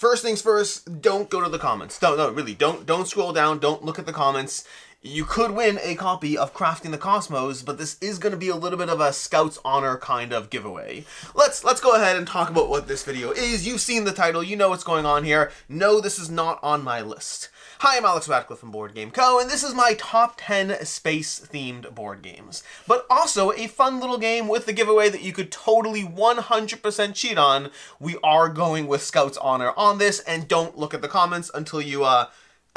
first things first, don't go to the comments. No, really, don't scroll down, don't look at the comments. You could win a copy of Crafting the Cosmos, but this is going to be a little bit of a Scout's Honor kind of giveaway. Let's go ahead and talk about what this video is. You've seen the title, you know what's going on here. No, this is not on my list. Hi, I'm Alex Radcliffe from BoardGameCo, and this is my top 10 space-themed board games. But also a fun little game with the giveaway that you could totally 100% cheat on. We are going with Scout's Honor on this, and don't look at the comments until you, I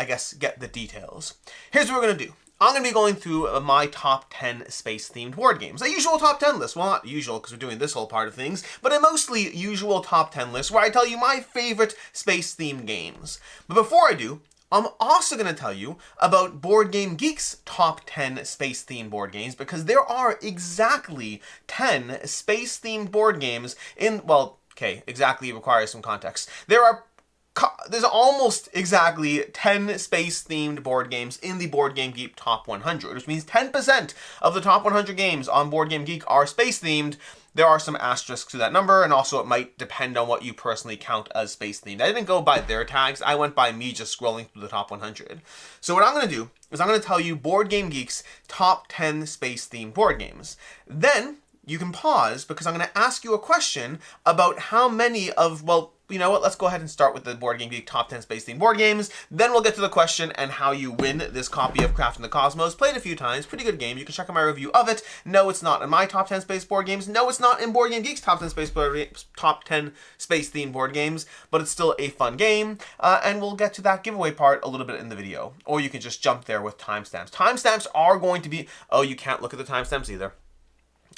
guess, get the details. Here's what we're going to do. I'm going to be going through my top 10 space-themed board games. A usual top 10 list. Well, not usual because we're doing this whole part of things, but a mostly usual top 10 list where I tell you my favorite space-themed games. But before I do, I'm also going to tell you about BoardGameGeek's top 10 space-themed board games because there are exactly 10 space-themed board games in, well, okay, exactly requires some context. There's almost exactly 10 space-themed board games in the BoardGameGeek top 100, which means 10% of the top 100 games on BoardGameGeek are space-themed. There are some asterisks to that number, and also it might depend on what you personally count as space-themed. I didn't go by their tags, I went by me just scrolling through the top 100. So what I'm going to do is I'm going to tell you BoardGameGeek's top 10 space-themed board games. Then you can pause because I'm going to ask you a question about how many of, well, you know what, let's go ahead and start with the BoardGameGeek top 10 space-themed board games. Then we'll get to the question and how you win this copy of Crafting the Cosmos. Played a few times, pretty good game. You can check out my review of it. No, it's not in my top 10 space board games. No, it's not in BoardGameGeek's top 10 space-themed board games, but it's still a fun game. And we'll get to that giveaway part a little bit in the video. Or you can just jump there with timestamps. Timestamps are going to be, oh, you can't look at the timestamps either.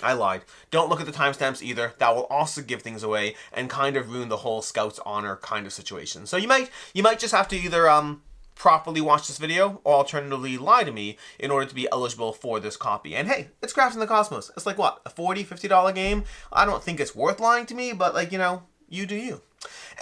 I lied. Don't look at the timestamps either. That will also give things away and kind of ruin the whole Scout's Honor kind of situation. So you might just have to either properly watch this video or alternatively lie to me in order to be eligible for this copy. And hey, it's Crafting the Cosmos. It's like what, a $40, $50 game? I don't think it's worth lying to me, but like, you know, you do you.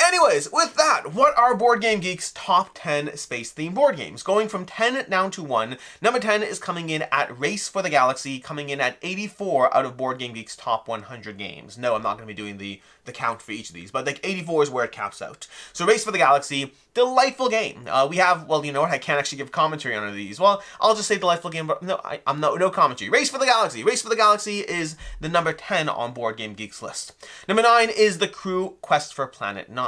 Anyways, with that, what are BoardGameGeek's top 10 space-themed board games? Going from 10 down to 1, number 10 is coming in at Race for the Galaxy, coming in at 84 out of BoardGameGeek's top 100 games. No, I'm not going to be doing the count for each of these, but like 84 is where it caps out. So Race for the Galaxy, delightful game. We have, well, you know what, I can't actually give commentary on any of these. Well, I'll just say delightful game, but no, I'm no commentary. Race for the Galaxy. Race for the Galaxy is the number 10 on BoardGameGeek's list. Number 9 is The Crew Quest for Planet 9.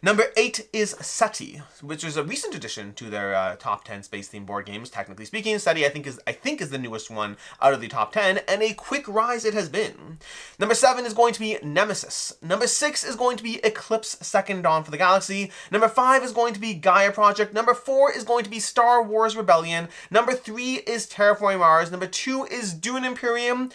Number 8 is Seti, which is a recent addition to their top 10 space-themed board games. Technically speaking, Seti I think is the newest one out of the top 10, and a quick rise it has been. Number 7 is going to be Nemesis. Number 6 is going to be Eclipse Second Dawn for the Galaxy. Number 5 is going to be Gaia Project. Number 4 is going to be Star Wars Rebellion. Number 3 is Terraforming Mars. Number 2 is Dune Imperium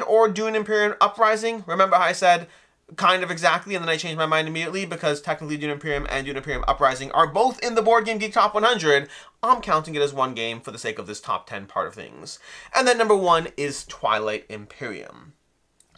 or Dune Imperium Uprising. Remember how I said kind of exactly, and then I changed my mind immediately because technically Dune Imperium and Dune Imperium Uprising are both in the BoardGameGeek top 100. I'm counting it as one game for the sake of this top 10 part of things. And then number 1 is Twilight Imperium.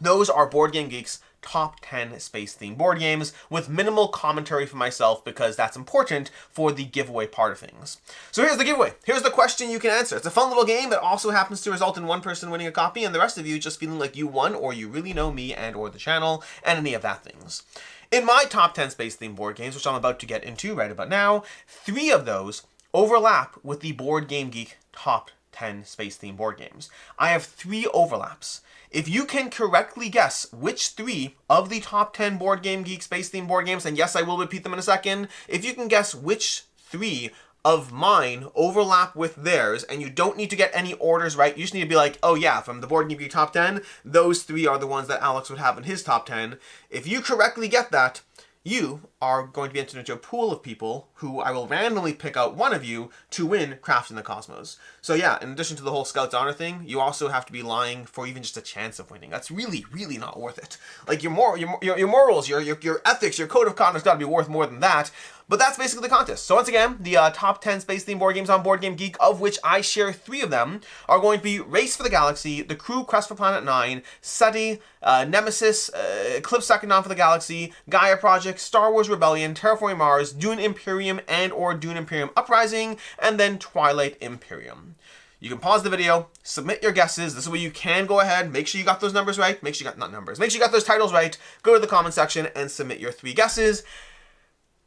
Those are BoardGameGeek's top 10 space-themed board games with minimal commentary for myself because that's important for the giveaway part of things. So here's the giveaway. Here's the question you can answer. It's a fun little game that also happens to result in one person winning a copy and the rest of you just feeling like you won or you really know me and or the channel and any of that things. In my top 10 space-themed board games, which I'm about to get into right about now, 3 of those overlap with the BoardGameGeek top 10 space-themed board games. I have 3 overlaps. If you can correctly guess which 3 of the top 10 BoardGameGeek space-themed board games, and yes, I will repeat them in a second, if you can guess which 3 of mine overlap with theirs, and you don't need to get any orders right, you just need to be like, oh yeah, from the BoardGameGeek top 10, those 3 are the ones that Alex would have in his top 10. If you correctly get that, you are going to be entered into a pool of people who I will randomly pick out one of you to win Crafting the Cosmos. So yeah, in addition to the whole Scout's Honor thing, you also have to be lying for even just a chance of winning. That's really, really not worth it. Like your morals, your ethics, your code of conduct's got to be worth more than that. But that's basically the contest. So once again, the top 10 space-themed board games on BoardGameGeek, of which I share 3 of them, are going to be Race for the Galaxy, The Crew Quest for Planet 9, Seti, Nemesis, Eclipse Second Dawn for the Galaxy, Gaia Project, Star Wars Rebellion, Terraforming Mars, Dune Imperium and or Dune Imperium Uprising, and then Twilight Imperium. You can pause the video, submit your guesses. This is where you can go ahead, make sure you got those numbers right, make sure you got those titles right, go to the comment section and submit your 3 guesses.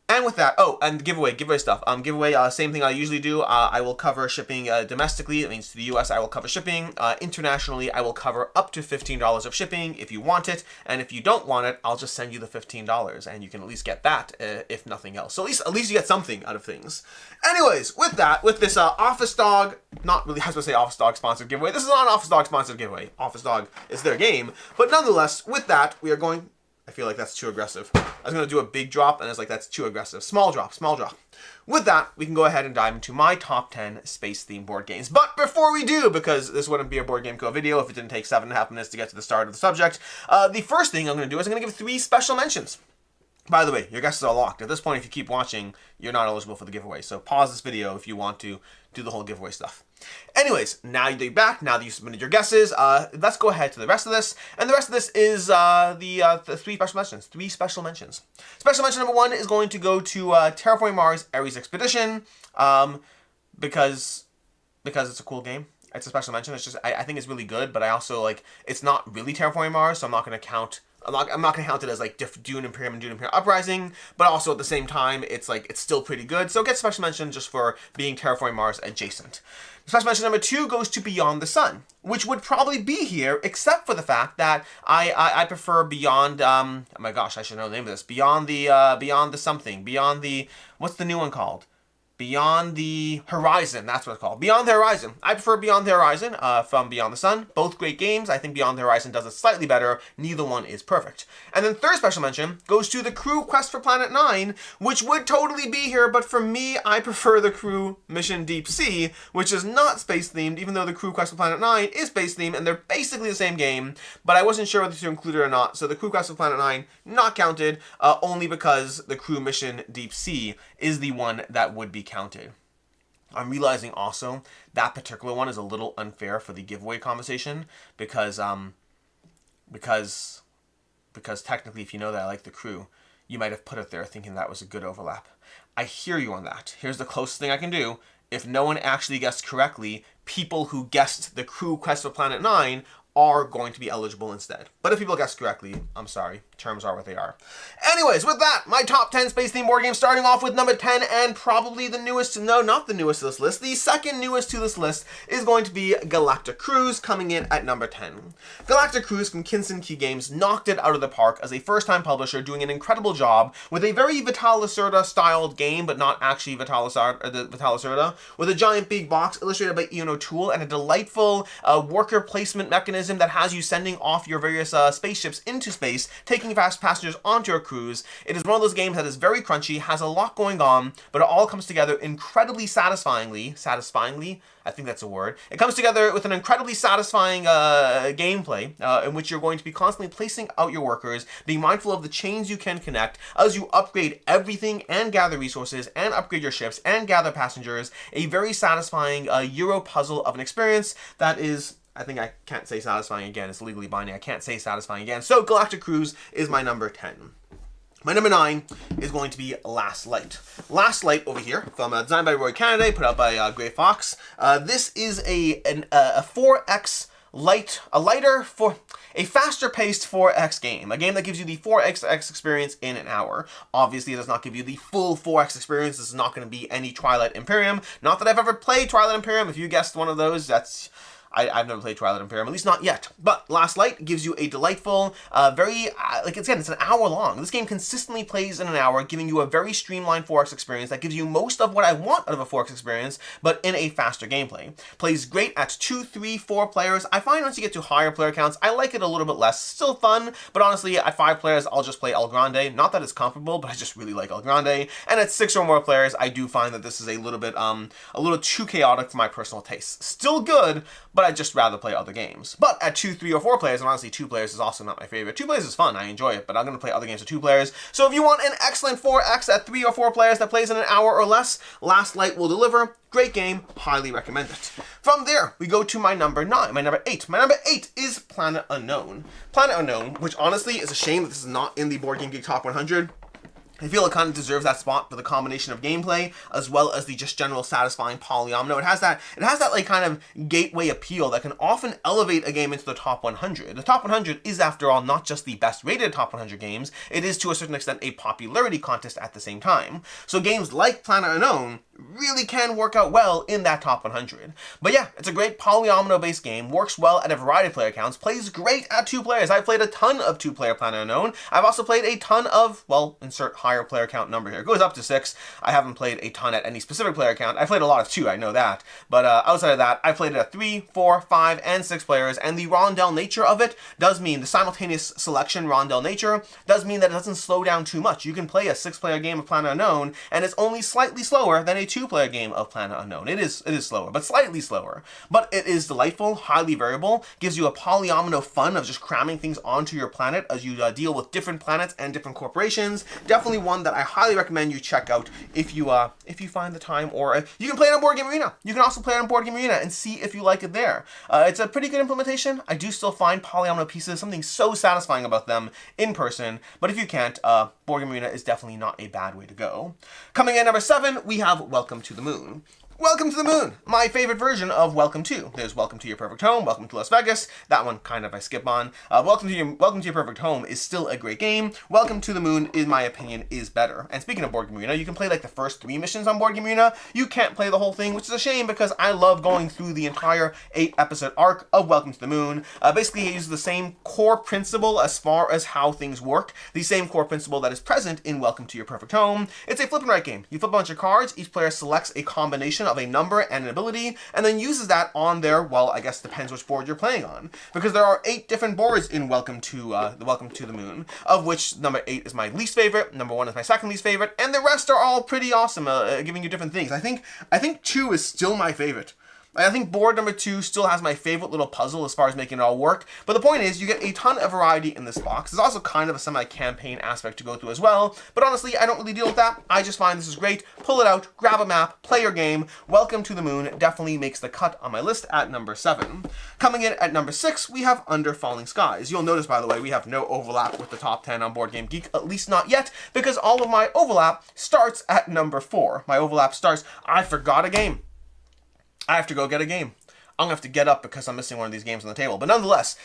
And with that, oh, and giveaway stuff. Giveaway, same thing I usually do. I will cover shipping domestically. That means to the US, I will cover shipping. Internationally, I will cover up to $15 of shipping if you want it. And if you don't want it, I'll just send you the $15, and you can at least get that if nothing else. So at least you get something out of things. Anyways, with that, with this Office Dog, not really, I was going to say Office Dog sponsored giveaway. This is not an Office Dog sponsored giveaway. Office Dog is their game, but nonetheless, with that, we are going. I feel like that's too aggressive. I was going to do a big drop, and I was like, that's too aggressive. Small drop, small drop. With that, we can go ahead and dive into my top 10 space-themed board games. But before we do, because this wouldn't be a Board Game Co. video if it didn't take 7.5 minutes to get to the start of the subject, the first thing I'm going to do is I'm going to give 3 special mentions. By the way, your guesses are locked. At this point, if you keep watching, you're not eligible for the giveaway. So pause this video if you want to do the whole giveaway stuff. Anyways, now you're back. Now that you submitted your guesses, let's go ahead to the rest of this. And the rest of this is the 3 special mentions. 3 special mentions. Special mention number 1 is going to go to Terraforming Mars Ares Expedition, because it's a cool game. It's a special mention. It's just I think it's really good, but I also like it's not really Terraforming Mars, so I'm not going to count. I'm not going to count it as like Dune Imperium and Dune Imperium Uprising, but also at the same time, it's still pretty good. So it gets special mention just for being Terraforming Mars adjacent. Special mention number 2 goes to Beyond the Sun, which would probably be here, except for the fact that I prefer Beyond. Oh my gosh, I should know the name of this. Beyond the something. Beyond the, what's the new one called? Beyond the Horizon, that's what it's called. Beyond the Horizon. I prefer Beyond the Horizon from Beyond the Sun. Both great games. I think Beyond the Horizon does it slightly better. Neither one is perfect. And then third special mention goes to the Crew Quest for Planet 9, which would totally be here, but for me, I prefer the Crew Mission Deep Sea, which is not space-themed, even though the Crew Quest for Planet 9 is space-themed, and they're basically the same game, but I wasn't sure whether to include it or not, so the Crew Quest for Planet 9, not counted, only because the Crew Mission Deep Sea is the one that would be counted. I'm realizing also that particular one is a little unfair for the giveaway conversation because technically, if you know that I like the Crew, you might have put it there thinking that was a good overlap. I hear you on that. Here's the closest thing I can do. If no one actually guessed correctly, people who guessed the Crew Quest for Planet 9 are going to be eligible instead. But if people guess correctly, I'm sorry. Terms are what they are. Anyways, with that, my top 10 space-themed board games, starting off with number 10, and probably the newest, no, not the newest to this list. The second newest to this list is going to be Galactic Cruise, coming in at number 10. Galactic Cruise from Kinson Key Games knocked it out of the park as a first-time publisher, doing an incredible job with a very Vital Lacerda-styled game, but not actually Vital Lacerda, with a giant big box illustrated by Ian O'Toole and a delightful worker placement mechanism that has you sending off your various spaceships into space, taking fast passengers onto your cruise. It is one of those games that is very crunchy, has a lot going on, but it all comes together incredibly satisfyingly, I think that's a word. It comes together with an incredibly satisfying gameplay in which you're going to be constantly placing out your workers, being mindful of the chains you can connect as you upgrade everything and gather resources and upgrade your ships and gather passengers. A very satisfying Euro puzzle of an experience that is, I think I can't say satisfying again. It's legally binding. I can't say satisfying again. So Galactic Cruise is my number 10. My number 9 is going to be Last Light. Last Light over here, from designed by Roy Canada, put out by Grey Fox. This is a 4X light, a faster-paced 4X game. A game that gives you the 4X experience in an hour. Obviously, it does not give you the full 4X experience. This is not going to be any Twilight Imperium. Not that I've ever played Twilight Imperium. If you guessed one of those, that's... I've never played Twilight Imperium, at least not yet. But Last Light gives you a delightful, it's an hour long. This game consistently plays in an hour, giving you a very streamlined 4X experience that gives you most of what I want out of a 4X experience, but in a faster gameplay. Plays great at 2, 3, 4 players. I find once you get to higher player counts, I like it a little bit less. Still fun, but honestly, at 5 players, I'll just play El Grande. Not that it's comparable, but I just really like El Grande. And at 6 or more players, I do find that this is a little bit, a little too chaotic for my personal taste. Still good, but I'd just rather play other games. But at 2, 3, or 4 players, and honestly 2 players is also not my favorite. 2 players is fun, I enjoy it, but I'm going to play other games with 2 players. So if you want an excellent 4X at 3 or 4 players that plays in an hour or less, Last Light will deliver. Great game, highly recommend it. From there, we go to my number 9, my number 8. My number 8 is Planet Unknown. Planet Unknown, which honestly is a shame that this is not in the BoardGameGeek Top 100. I feel it kind of deserves that spot for the combination of gameplay as well as the just general satisfying polyomino. It has that like kind of gateway appeal that can often elevate a game into the top 100. The top 100 is, after all, not just the best rated top 100 games, it is to a certain extent a popularity contest at the same time. So games like Planet Unknown really can work out well in that top 100. But yeah, it's a great polyomino based game, works well at a variety of player counts, plays great at 2 players. I've played a ton of 2-player Planet Unknown. I've also played a ton of, well, insert higher player count number here. It goes up to 6. I haven't played a ton at any specific player count. I played a lot of 2, I know that. But outside of that, I played it at 3, 4, 5, and 6 players, and the rondel nature of it does mean, the simultaneous selection rondel nature does mean that it doesn't slow down too much. You can play a 6-player game of Planet Unknown, and it's only slightly slower than a 2-player game of Planet Unknown. It is slower, but slightly slower. But it is delightful, highly variable, gives you a polyomino fun of just cramming things onto your planet as you deal with different planets and different corporations. Definitely one that I highly recommend you check out if you find the time, or you can play it on Board Game Arena. You can also play it on Board Game Arena and see if you like it there. It's a pretty good implementation. I do still find polyomino pieces something so satisfying about them in person, but if you can't, Board Game Arena is definitely not a bad way to go. Coming in at number 7, we have Welcome to the Moon. Welcome to the Moon, my favorite version of Welcome to. There's Welcome to Your Perfect Home, Welcome to Las Vegas. That one kind of I skip on. Welcome to Your Perfect Home is still a great game. Welcome to the Moon, in my opinion, is better. And speaking of Board Game Arena, you can play like the first 3 missions on Board Game Arena. You can't play the whole thing, which is a shame because I love going through the entire 8-episode arc of Welcome to the Moon. Basically, it uses the same core principle as far as how things work. The same core principle that is present in Welcome to Your Perfect Home. It's a flip and write game. You flip a bunch of cards. Each player selects a combination of a number and an ability, and then uses that on their, well, I guess depends which board you're playing on, because there are 8 different boards in Welcome to the Moon, of which number 8 is my least favorite, number 1 is my second least favorite, and the rest are all pretty awesome, giving you different things. I think 2 is still my favorite. I think board number 2 still has my favorite little puzzle as far as making it all work. But the point is, you get a ton of variety in this box. There's also kind of a semi-campaign aspect to go through as well. But honestly, I don't really deal with that. I just find this is great. Pull it out, grab a map, play your game. Welcome to the Moon definitely makes the cut on my list at number 7. Coming in at number 6, we have Under Falling Skies. You'll notice, by the way, we have no overlap with the top 10 on BoardGameGeek, at least not yet, because all of my overlap starts at number 4. My overlap starts, I forgot a game. I have to go get a game. I'm going to have to get up because I'm missing one of these games on the table. But nonetheless,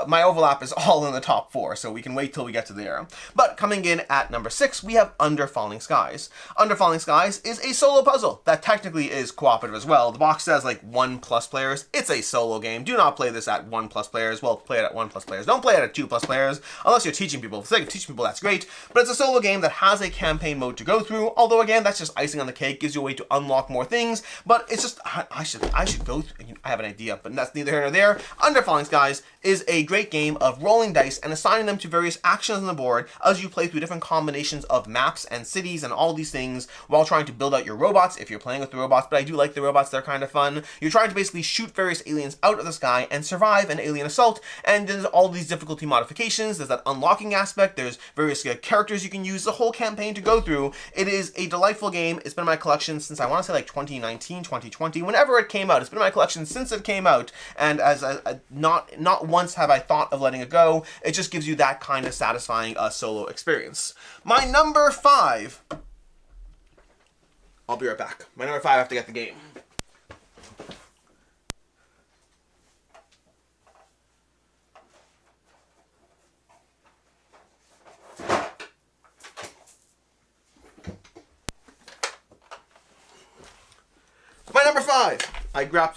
my overlap is all in the top 4, so we can wait till we get to there. But coming in at number 6, we have Under Falling Skies. Under Falling Skies is a solo puzzle that technically is cooperative as well. The box says like 1+ players. It's a solo game. Do not play this at 1+ players. Well, play it at 1+ players. Don't play it at 2+ players, unless you're teaching people. For the sake of teaching people, that's great. But it's a solo game that has a campaign mode to go through. Although, again, that's just icing on the cake. Gives you a way to unlock more things. But it's just, I should go through. I have an idea, but that's neither here nor there. Under Falling Skies is a great game of rolling dice and assigning them to various actions on the board as you play through different combinations of maps and cities and all these things while trying to build out your robots if you're playing with the robots, but I do like the robots, they're kind of fun. You're trying to basically shoot various aliens out of the sky and survive an alien assault, and there's all these difficulty modifications, there's that unlocking aspect, there's various characters you can use, the whole campaign to go through. It is a delightful game. It's been in my collection since I want to say like 2019, 2020, whenever it came out. It's been in my collection since it came out, and as not once have I thought of letting it go. It just gives you that kind of satisfying solo experience. My number 5. I'll be right back. My number 5, I have to get the game. My number 5. I grabbed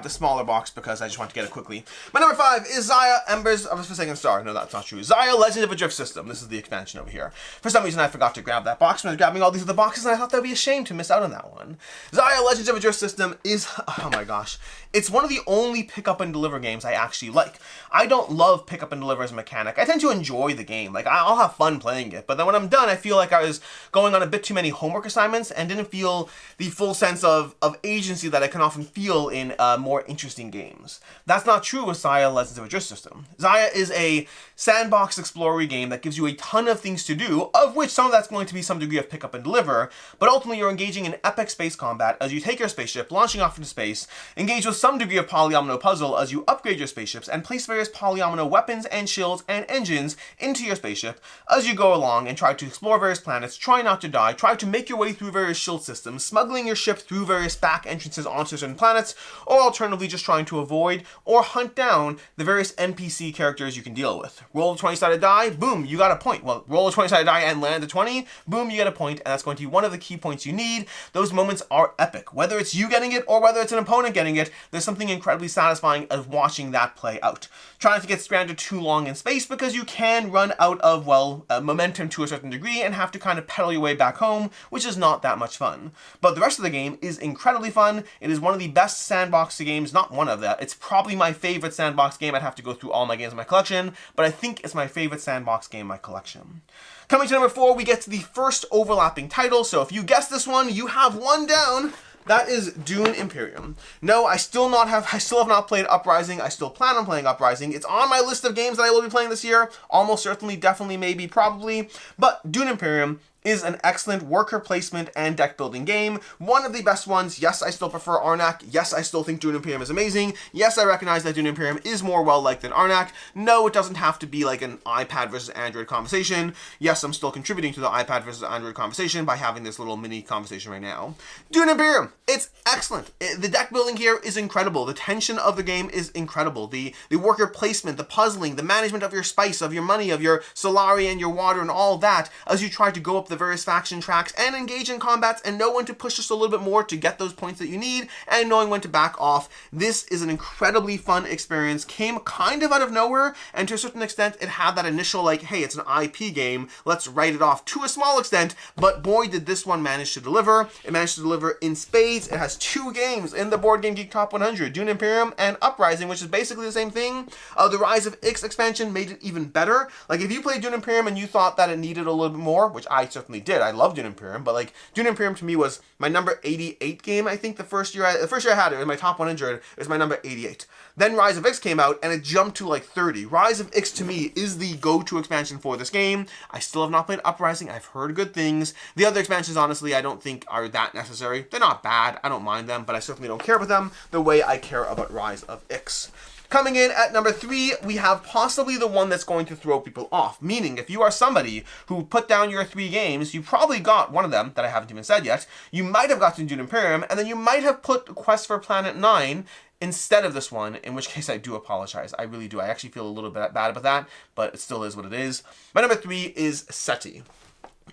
the smaller box because I just want to get it quickly. My number 5 is Xia Embers of a Forsaken Star. No, that's not true. Xia Legend of a Drift System. This is the expansion over here. For some reason, I forgot to grab that box when I was grabbing all these other boxes, and I thought that would be a shame to miss out on that one. Xia Legends of a Drift System is, oh my gosh, it's one of the only pick up and deliver games I actually like. I don't love pick up and deliver as a mechanic. I tend to enjoy the game. Like, I'll have fun playing it, but then when I'm done, I feel like I was going on a bit too many homework assignments and didn't feel the full sense of agency that I can often feel feel in more interesting games. That's not true with Xayah Legends of a Drift system. Xayah is a sandbox explorer game that gives you a ton of things to do, of which some of that's going to be some degree of pick up and deliver, but ultimately you're engaging in epic space combat as you take your spaceship, launching off into space, engage with some degree of polyomino puzzle as you upgrade your spaceships and place various polyomino weapons and shields and engines into your spaceship as you go along and try to explore various planets, try not to die, try to make your way through various shield systems, smuggling your ship through various back entrances onto certain planets, or alternatively just trying to avoid or hunt down the various NPC characters you can deal with. Roll a 20-sided die, boom, you got a point. Well, roll a 20-sided die and land a 20, boom, you get a point, and that's going to be one of the key points you need. Those moments are epic. Whether it's you getting it or whether it's an opponent getting it, there's something incredibly satisfying of watching that play out. Try not to get stranded too long in space because you can run out of, well, momentum to a certain degree and have to kind of pedal your way back home, which is not that much fun. But the rest of the game is incredibly fun. It is one of the best sandbox games, not one of that. It's probably my favorite sandbox game. I'd have to go through all my games in my collection, but I think it's my favorite sandbox game in my collection. Coming to number 4, we get to the first overlapping title. So if you guessed this one, you have one down. That is Dune Imperium. No, I still have not played Uprising. I still plan on playing Uprising. It's on my list of games that I will be playing this year. Almost certainly, definitely, maybe, probably. But Dune Imperium is an excellent worker placement and deck building game. One of the best ones. Yes, I still prefer Arnak. Yes, I still think Dune Imperium is amazing. Yes, I recognize that Dune Imperium is more well-liked than Arnak. No, it doesn't have to be like an iPad versus Android conversation. Yes, I'm still contributing to the iPad versus Android conversation by having this little mini conversation right now. Dune Imperium, it's excellent. The deck building here is incredible. The tension of the game is incredible. The worker placement, the puzzling, the management of your spice, of your money, of your Solari and your water and all that as you try to go up the various faction tracks and engage in combats and know when to push just a little bit more to get those points that you need and knowing when to back off. This is an incredibly fun experience. Came kind of out of nowhere, and to a certain extent it had that initial like, hey, it's an IP game, let's write it off to a small extent, but boy did this one manage to deliver. It managed to deliver in spades. It has 2 games in the BoardGameGeek Top 100, Dune Imperium and Uprising, which is basically the same thing. The Rise of Ix expansion made it even better. Like if you played Dune Imperium and you thought that it needed a little bit more, which I certainly did. I love Dune Imperium, but like Dune Imperium to me was my number 88 game. I think the first year I had it in my top 100, it was my number 88. Then Rise of Ix came out and it jumped to like 30. Rise of Ix to me is the go-to expansion for this game. I still have not played Uprising. I've heard good things. The other expansions, honestly, I don't think are that necessary. They're not bad. I don't mind them, but I certainly don't care about them the way I care about Rise of Ix. Coming in at number 3, we have possibly the one that's going to throw people off. Meaning, if you are somebody who put down your 3 games, you probably got one of them that I haven't even said yet. You might have gotten Dune Imperium, and then you might have put Quest for Planet 9 instead of this one, in which case I do apologize. I really do. I actually feel a little bit bad about that, but it still is what it is. My number 3 is Seti.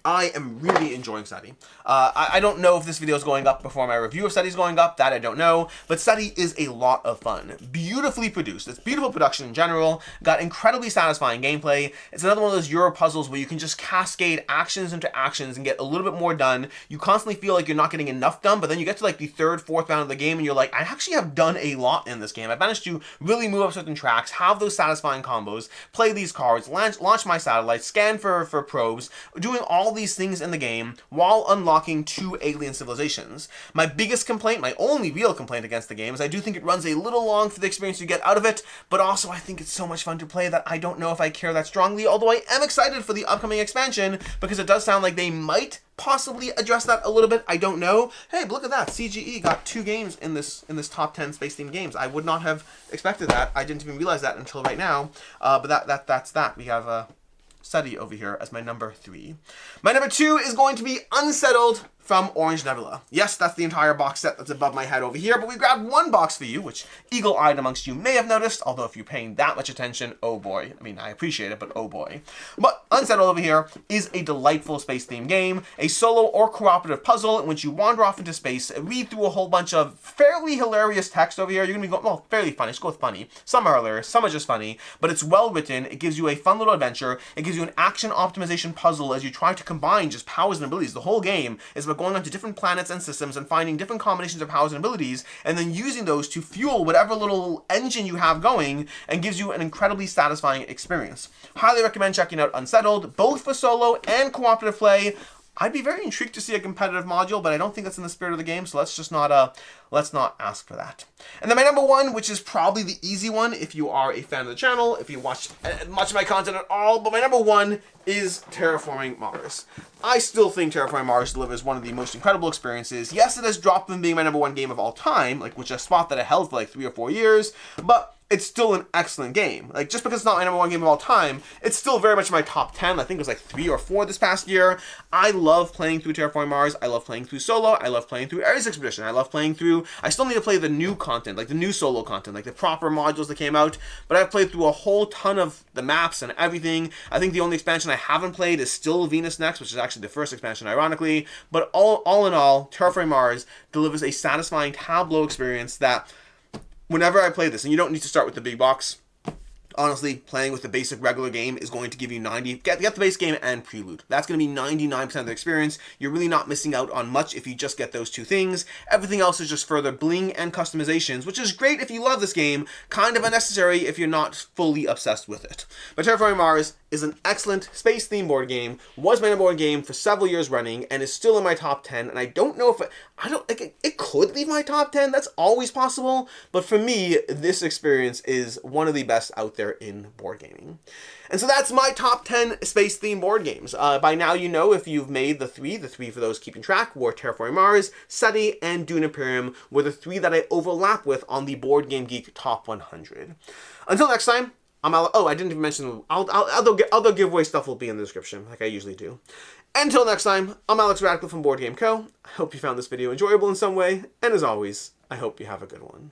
I am really enjoying Seti. I don't know if this video is going up before my review of Seti is going up. That I don't know. But Seti is a lot of fun. Beautifully produced. It's beautiful production in general. Got incredibly satisfying gameplay. It's another one of those Euro puzzles where you can just cascade actions into actions and get a little bit more done. You constantly feel like you're not getting enough done, but then you get to like the 3rd, 4th round of the game and you're like, I actually have done a lot in this game. I've managed to really move up certain tracks, have those satisfying combos, play these cards, launch my satellites, scan for probes, doing all these things in the game while unlocking 2 alien civilizations. My biggest complaint, my only real complaint against the game is I do think it runs a little long for the experience you get out of it, but also I think it's so much fun to play that I don't know if I care that strongly, although I am excited for the upcoming expansion because it does sound like they might possibly address that a little bit. I don't know. Hey, but look at that. CGE got 2 games in this top 10 space themed games. I would not have expected that. I didn't even realize that until right now. But that's that. We have Seti over here as my number 3. My number 2 is going to be Unsettled from Orange Nebula. Yes, that's the entire box set that's above my head over here, but we grabbed one box for you, which eagle-eyed amongst you may have noticed, although if you're paying that much attention, oh boy. I mean, I appreciate it, but oh boy. But Unsettled over here is a delightful space-themed game, a solo or cooperative puzzle in which you wander off into space, read through a whole bunch of fairly hilarious text over here. You're gonna be going, well, fairly funny. Let's go with funny. Some are hilarious, some are just funny, but it's well written. It gives you a fun little adventure. It gives you an action optimization puzzle as you try to combine just powers and abilities. The whole game is about going onto different planets and systems and finding different combinations of powers and abilities, and then using those to fuel whatever little engine you have going, and gives you an incredibly satisfying experience. Highly recommend checking out Unsettled, both for solo and cooperative play. I'd be very intrigued to see a competitive module, but I don't think that's in the spirit of the game, so let's not ask for that. And then my number one, which is probably the easy one if you are a fan of the channel, if you watch much of my content at all, but my number one is Terraforming Mars. I still think Terraforming Mars delivers one of the most incredible experiences. Yes, it has dropped from being my number one game of all time, like which is a spot that I held for like 3 or 4 years, but it's still an excellent game. Like, just because it's not my number one game of all time, it's still very much in my top 10. I think it was like 3 or 4 this past year. I love playing through Terraforming Mars. I love playing through solo. I love playing through Ares Expedition. I love playing through... I still need to play the new content, like the new solo content, like the proper modules that came out. But I've played through a whole ton of the maps and everything. I think the only expansion I haven't played is still Venus Next, which is actually the first expansion, ironically. But all in all, Terraforming Mars delivers a satisfying tableau experience that... whenever I play this, and you don't need to start with the big box, honestly, playing with the basic regular game is going to give you get the base game and Prelude. That's going to be 99% of the experience. You're really not missing out on much if you just get those 2 things. Everything else is just further bling and customizations, which is great if you love this game, kind of unnecessary if you're not fully obsessed with it. But Terraforming Mars is an excellent space-themed board game, was my number one game for several years running, and is still in my top 10, and I don't know if it could leave my top 10, that's always possible, but for me, this experience is one of the best out there in board gaming. And so that's my top 10 space-themed board games. By now you know if you've made the three for those keeping track were Terraforming Mars, Seti, and Dune Imperium were the 3 that I overlap with on the BoardGameGeek Top 100. Until next time, I didn't even mention, other giveaway stuff will be in the description, like I usually do. Until next time, I'm Alex Radcliffe from Board Game Co. I hope you found this video enjoyable in some way, and as always, I hope you have a good one.